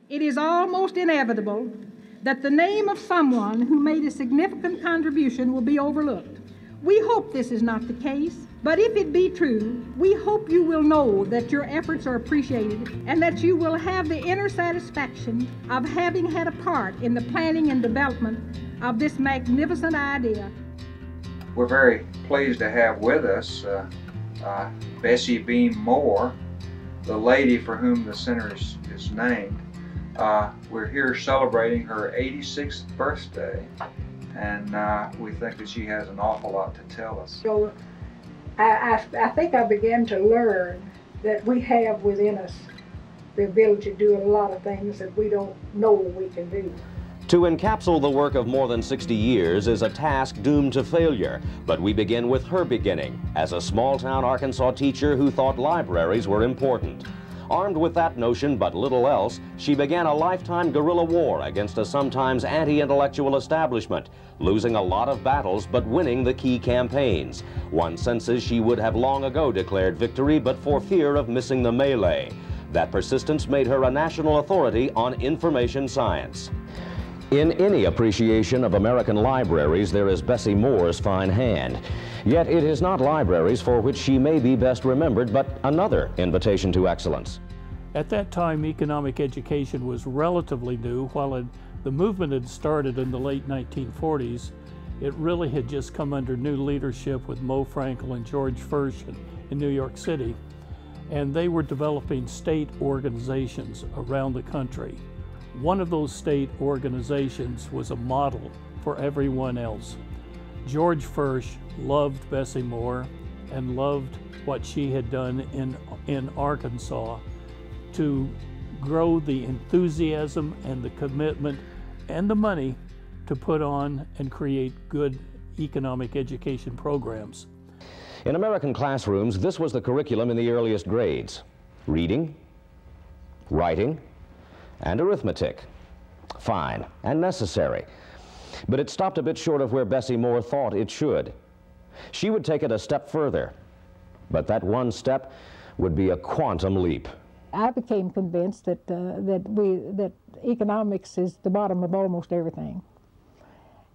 it is almost inevitable that the name of someone who made a significant contribution will be overlooked. We hope this is not the case, but if it be true, we hope you will know that your efforts are appreciated and that you will have the inner satisfaction of having had a part in the planning and development of this magnificent idea. We're very pleased to have with us Bessie B. Moore, the lady for whom the center is named. We're here celebrating her 86th birthday, and we think that she has an awful lot to tell us. So I think I began to learn that we have within us the ability to do a lot of things that we don't know we can do. To encapsulate the work of more than 60 years is a task doomed to failure, but we begin with her beginning as a small-town Arkansas teacher who thought libraries were important. Armed with that notion but little else, she began a lifetime guerrilla war against a sometimes anti-intellectual establishment, losing a lot of battles but winning the key campaigns. One senses she would have long ago declared victory but for fear of missing the melee. That persistence made her a national authority on information science. In any appreciation of American libraries, there is Bessie Moore's fine hand. Yet it is not libraries for which she may be best remembered, but another invitation to excellence. At that time, economic education was relatively new. While the movement had started in the late 1940s, it really had just come under new leadership with Mo Frankel and George Furch in New York City. And they were developing state organizations around the country. One of those state organizations was a model for everyone else. George Furch loved Bessie Moore and loved what she had done in Arkansas to grow the enthusiasm and the commitment and the money to put on and create good economic education programs. In American classrooms, this was the curriculum in the earliest grades: reading, writing, and arithmetic. Fine and necessary. But it stopped a bit short of where Bessie Moore thought it should. She would take it a step further, but that one step would be a quantum leap. I became convinced that economics is the bottom of almost everything,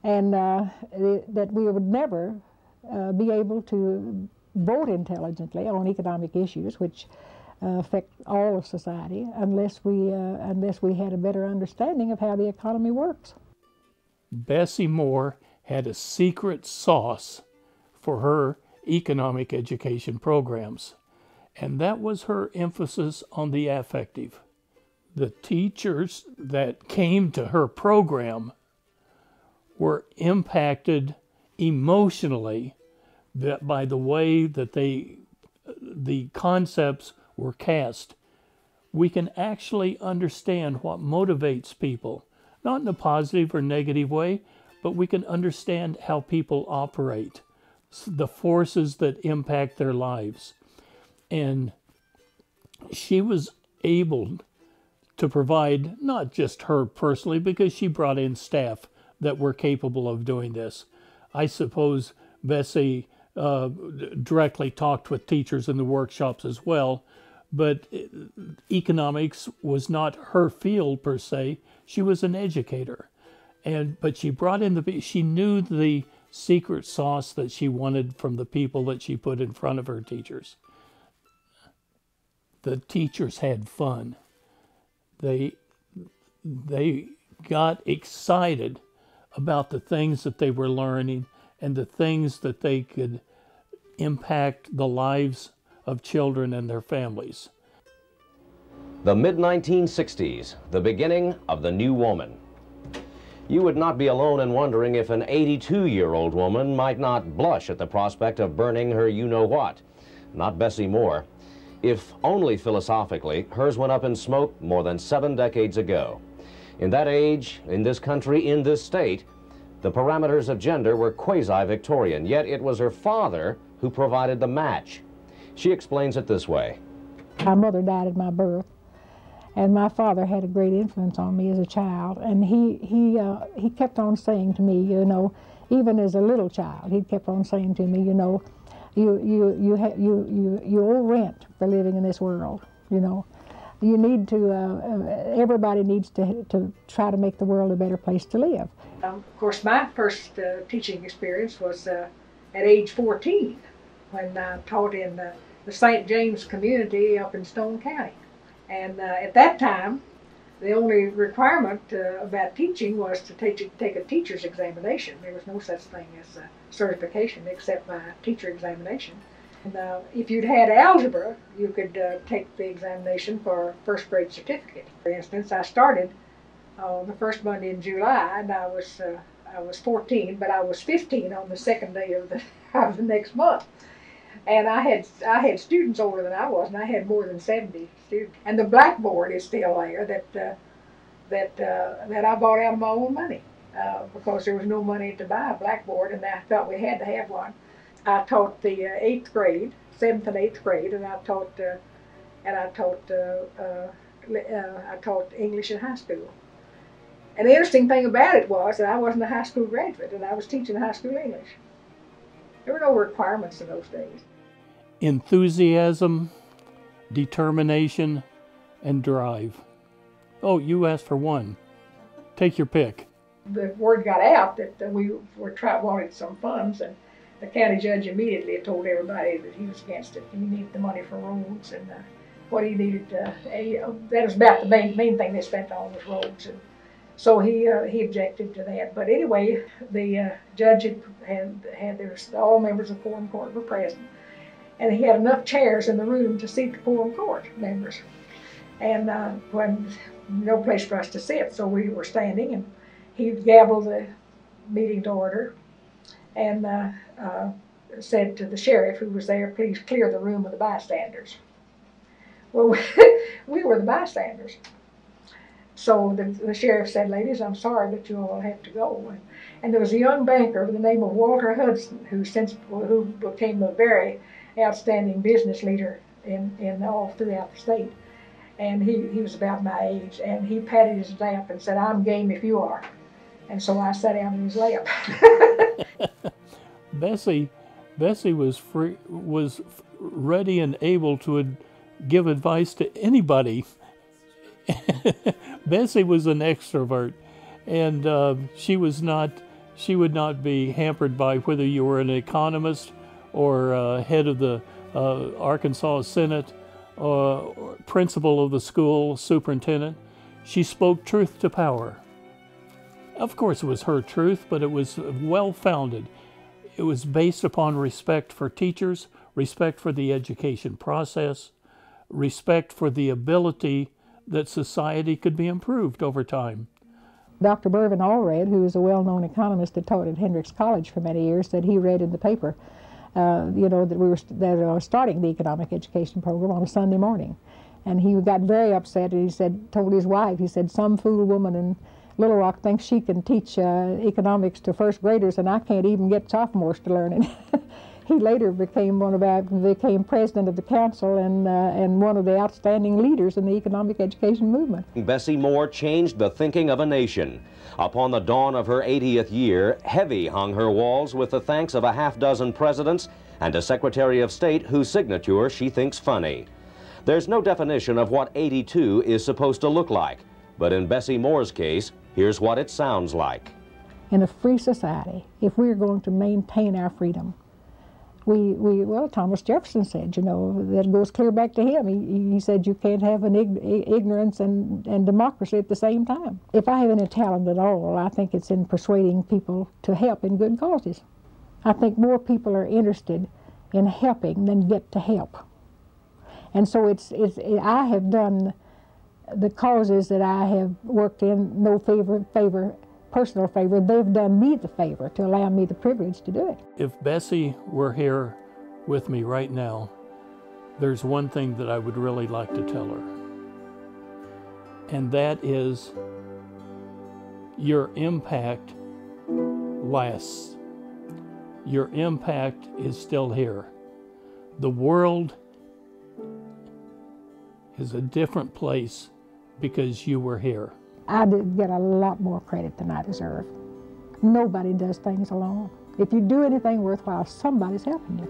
and that we would never be able to vote intelligently on economic issues, which affect all of society, unless we had a better understanding of how the economy works. Bessie Moore had a secret sauce for her economic education programs, and that was her emphasis on the affective. The teachers that came to her program were impacted emotionally by the way that the concepts were cast. We can actually understand what motivates people, not in a positive or negative way, but we can understand how people operate, the forces that impact their lives. And she was able to provide, not just her personally, because she brought in staff that were capable of doing this. I suppose Bessie directly talked with teachers in the workshops as well, but economics was not her field per se. She was an educator, but she brought in she knew the secret sauce that she wanted from the people that she put in front of her teachers. The teachers had fun. They got excited about the things that they were learning and the things that they could impact the lives of children and their families. The mid-1960s, the beginning of the new woman. You would not be alone in wondering if an 82-year-old woman might not blush at the prospect of burning her you-know-what. Not Bessie Moore. If only philosophically, hers went up in smoke more than 7 decades ago. In that age, in this country, in this state, the parameters of gender were quasi-Victorian, yet it was her father who provided the match. She explains it this way. My mother died at my birth, and my father had a great influence on me as a child, and he kept on saying to me, you know, even as a little child, he kept on saying to me, you know, you owe rent for living in this world, you know. You need to, everybody needs to try to make the world a better place to live. Of course, my first teaching experience was at age 14 when I taught in the St. James community up in Stone County. And at that time, the only requirement about teaching was to take a teacher's examination. There was no such thing as certification except by teacher examination. And if you'd had algebra, you could take the examination for a first grade certificate. For instance, I started the first Monday in July, and I was 14, but I was 15 on the second day of the next month. And I had students older than I was, and I had more than 70 students. And the blackboard is still there that I bought out of my own money because there was no money to buy a blackboard, and I felt we had to have one. I taught the 8th grade, 7th and 8th grade, and I taught English in high school. And the interesting thing about it was that I wasn't a high school graduate, and I was teaching high school English. There were no requirements in those days. Enthusiasm, determination, and drive. Oh, you asked for one. Take your pick. The word got out that we wanted some funds, and the county judge immediately told everybody that he was against it. He needed the money for roads, and what he needed, that was about the main thing they spent on was roads. And so he objected to that. But anyway, the judge had all members of quorum court were present, and he had enough chairs in the room to seat the quorum court members. And when no place for us to sit, so we were standing, and he gavelled the meeting to order, and said to the sheriff who was there, "Please clear the room of the bystanders." Well, we were the bystanders. So the sheriff said, "Ladies, I'm sorry, but you all have to go." And there was a young banker by the name of Walter Hudson who became a very outstanding business leader in all throughout the state. And he was about my age, and he patted his lap and said, "I'm game if you are." And so I sat down in his lap. Bessie was ready and able to give advice to anybody. Bessie was an extrovert, and she would not be hampered by whether you were an economist or head of the Arkansas Senate or principal of the school, superintendent. She spoke truth to power. Of course, it was her truth, but it was well-founded. It was based upon respect for teachers, respect for the education process, respect for the ability that society could be improved over time. Dr. Mervyn Allred, who is a well-known economist that taught at Hendrix College for many years, said he read in the paper, that we were starting the economic education program on a Sunday morning, and he got very upset. And he told his wife, he said, "Some fool woman in Little Rock thinks she can teach economics to first graders, and I can't even get sophomores to learn it." He later became president of the council and one of the outstanding leaders in the economic education movement. Bessie Moore changed the thinking of a nation. Upon the dawn of her 80th year, heavy hung her walls with the thanks of a half-dozen presidents and a Secretary of State whose signature she thinks funny. There's no definition of what 82 is supposed to look like, but in Bessie Moore's case, here's what it sounds like. In a free society, if we're going to maintain our freedom, well, Thomas Jefferson said, that goes clear back to him. He said you can't have an ignorance and democracy at the same time. If I have any talent at all, I think it's in persuading people to help in good causes. I think more people are interested in helping than get to help. And so I have done the causes that I have worked in, no personal favor. They've done me the favor to allow me the privilege to do it. If Bessie were here with me right now, there's one thing that I would really like to tell her. And that is, your impact lasts. Your impact is still here. The world is a different place because you were here. I did get a lot more credit than I deserve. Nobody does things alone. If you do anything worthwhile, somebody's helping you.